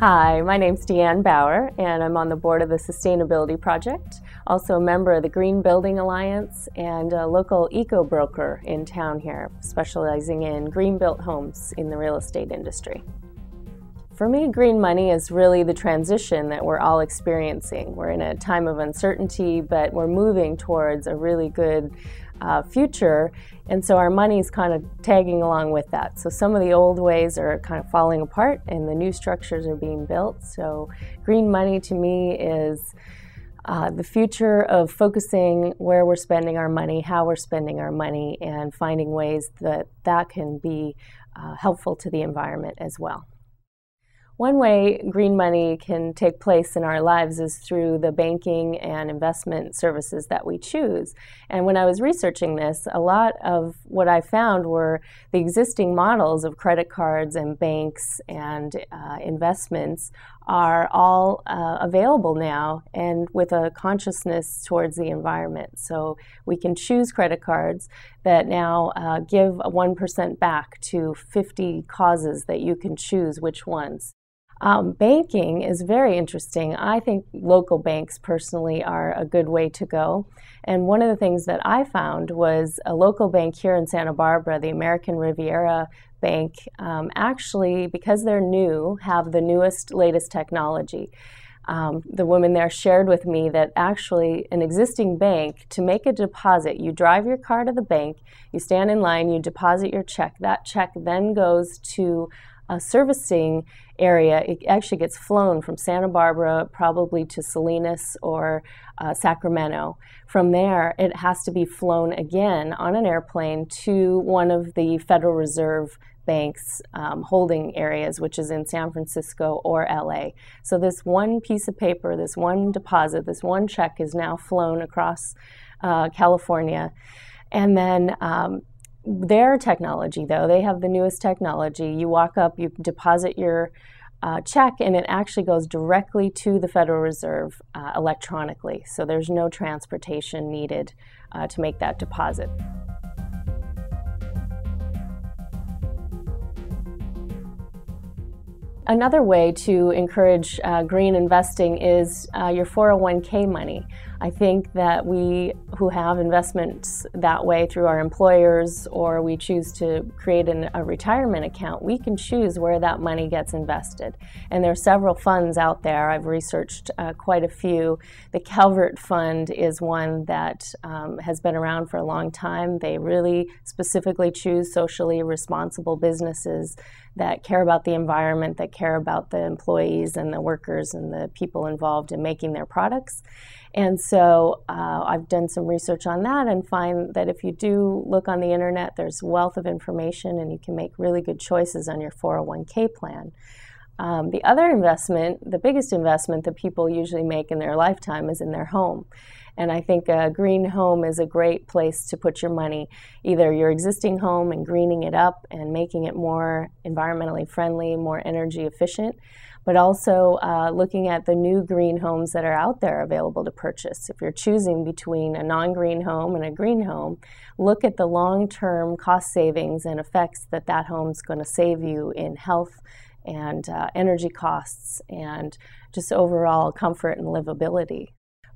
Hi, my name's Deann Bauer, and I'm on the board of the Sustainability Project, also a member of the Green Building Alliance, and a local eco-broker in town here, specializing in green-built homes in the real estate industry. For me, green money is really the transition that we're all experiencing. We're in a time of uncertainty, but we're moving towards a really good future, and so our money is kind of tagging along with that. So some of the old ways are kind of falling apart and the new structures are being built. So green money to me is the future of focusing where we're spending our money, how we're spending our money, and finding ways that that can be helpful to the environment as well. One way green money can take place in our lives is through the banking and investment services that we choose. And when I was researching this, a lot of what I found were the existing models of credit cards and banks and investments are all available now, and with a consciousness towards the environment. So we can choose credit cards that now give 1% back to 50 causes that you can choose which ones. Banking is very interesting. I think local banks personally are a good way to go. And one of the things that I found was a local bank here in Santa Barbara, the American Riviera Bank, actually, because they're new, have the newest, latest technology. The woman there shared with me that actually an existing bank, to make a deposit, you drive your car to the bank, you stand in line, you deposit your check. That check then goes to a servicing area. It actually gets flown from Santa Barbara probably to Salinas or Sacramento. From there, it has to be flown again on an airplane to one of the Federal Reserve Bank's holding areas, which is in San Francisco or LA. So this one piece of paper, this one deposit, this one check is now flown across California. And then their technology, though, they have the newest technology. You walk up, you deposit your check, and it actually goes directly to the Federal Reserve electronically. So there's no transportation needed to make that deposit. Another way to encourage green investing is your 401k money. I think that we who have investments that way through our employers, or we choose to create a retirement account, we can choose where that money gets invested. And there are several funds out there. I've researched quite a few. The Calvert Fund is one that has been around for a long time. They really specifically choose socially responsible businesses that care about the environment, that care about the employees and the workers and the people involved in making their products. And so I've done some research on that and find that if you do look on the internet, there's a wealth of information and you can make really good choices on your 401k plan. The other investment, the biggest investment that people usually make in their lifetime is in their home. And I think a green home is a great place to put your money, either your existing home and greening it up and making it more environmentally friendly, more energy efficient, but also looking at the new green homes that are out there available to purchase. If you're choosing between a non-green home and a green home, look at the long-term cost savings and effects that that home's going to save you in health and energy costs and just overall comfort and livability.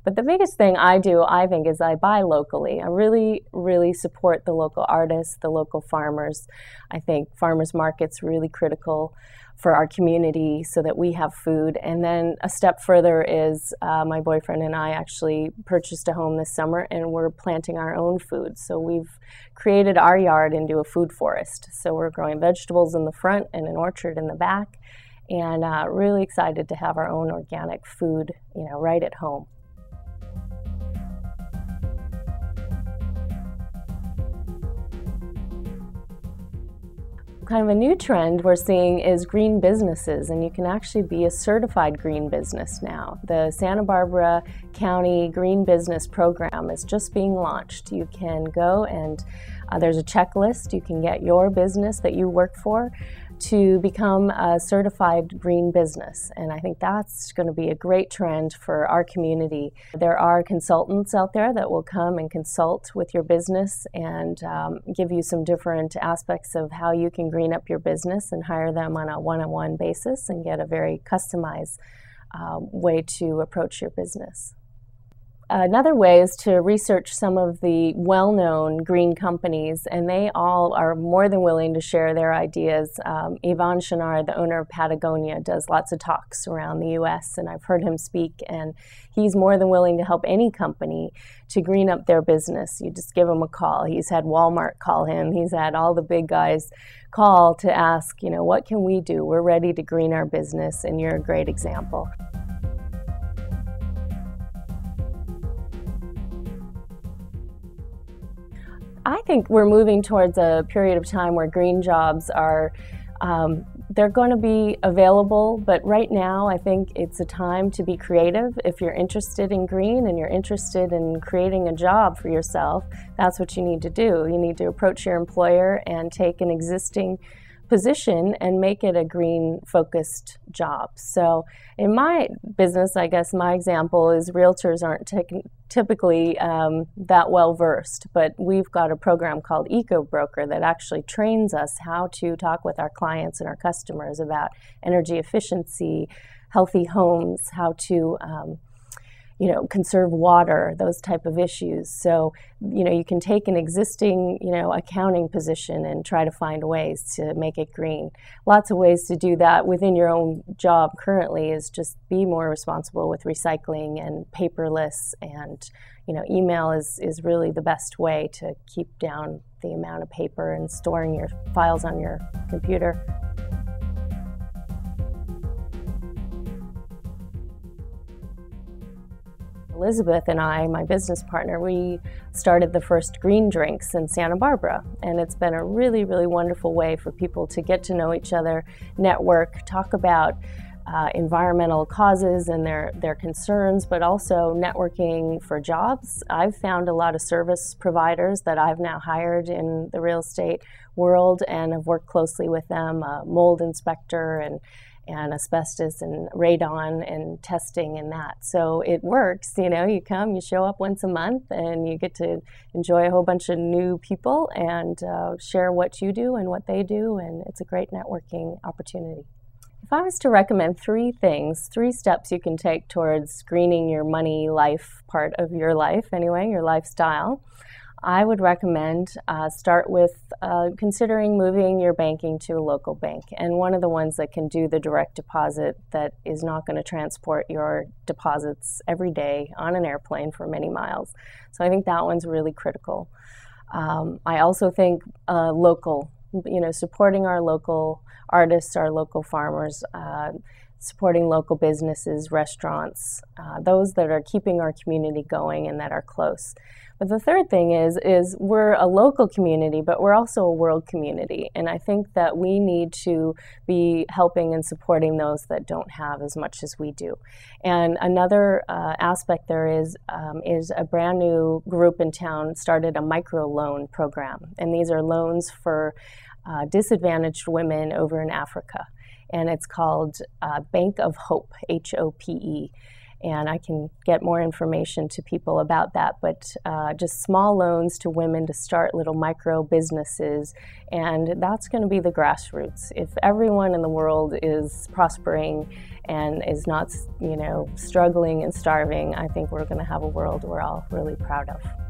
But the biggest thing I do, I think, is I buy locally. I really, really support the local artists, the local farmers. I think farmers market's really critical for our community so that we have food. And then a step further is my boyfriend and I actually purchased a home this summer and we're planting our own food. So we've created our yard into a food forest. So we're growing vegetables in the front and an orchard in the back, and really excited to have our own organic food, right at home. Kind of a new trend we're seeing is green businesses, and you can actually be a certified green business now. The Santa Barbara County Green Business Program is just being launched. You can go and there's a checklist. You can get your business that you work for to become a certified green business. And I think that's going to be a great trend for our community. There are consultants out there that will come and consult with your business and give you some different aspects of how you can green up your business, and hire them on a one-on-one basis and get a very customized way to approach your business. Another way is to research some of the well-known green companies, and they all are more than willing to share their ideas. Yvon Chouinard, the owner of Patagonia, does lots of talks around the U.S., and I've heard him speak, and he's more than willing to help any company to green up their business. You just give him a call. He's had Walmart call him. He's had all the big guys call to ask, what can we do? We're ready to green our business, and you're a great example. I think we're moving towards a period of time where green jobs are, they're going to be available, but right now I think it's a time to be creative. If you're interested in green and you're interested in creating a job for yourself, that's what you need to do. You need to approach your employer and take an existing position and make it a green-focused job. So in my business, I guess my example is realtors aren't typically that well versed, but we've got a program called Eco Broker that actually trains us how to talk with our clients and our customers about energy efficiency, healthy homes, how to conserve water, those type of issues. So, you can take an existing, accounting position and try to find ways to make it green. Lots of ways to do that within your own job currently is just be more responsible with recycling and paperless, and, email is really the best way to keep down the amount of paper and storing your files on your computer. Elizabeth and I, my business partner, we started the first green drinks in Santa Barbara, and it's been a really, really wonderful way for people to get to know each other, network, talk about environmental causes and their concerns, but also networking for jobs. I've found a lot of service providers that I've now hired in the real estate world and have worked closely with them, a mold inspector and asbestos and radon and testing and that. So it works, you come, you show up once a month, and you get to enjoy a whole bunch of new people and share what you do and what they do, and it's a great networking opportunity. If I was to recommend three steps you can take towards greening your money life part of your life, anyway, your lifestyle, I would recommend start with considering moving your banking to a local bank, and one of the ones that can do the direct deposit that is not going to transport your deposits every day on an airplane for many miles. So I think that one's really critical. I also think local, supporting our local artists, our local farmers, supporting local businesses, restaurants, those that are keeping our community going and that are close. But the third thing is we're a local community, but we're also a world community. And I think that we need to be helping and supporting those that don't have as much as we do. And another aspect there is a brand new group in town started a microloan program. And these are loans for disadvantaged women over in Africa. And it's called Bank of Hope, HOPE. And I can get more information to people about that, but just small loans to women to start little micro businesses, and that's going to be the grassroots. If everyone in the world is prospering and is not, struggling and starving, I think we're going to have a world we're all really proud of.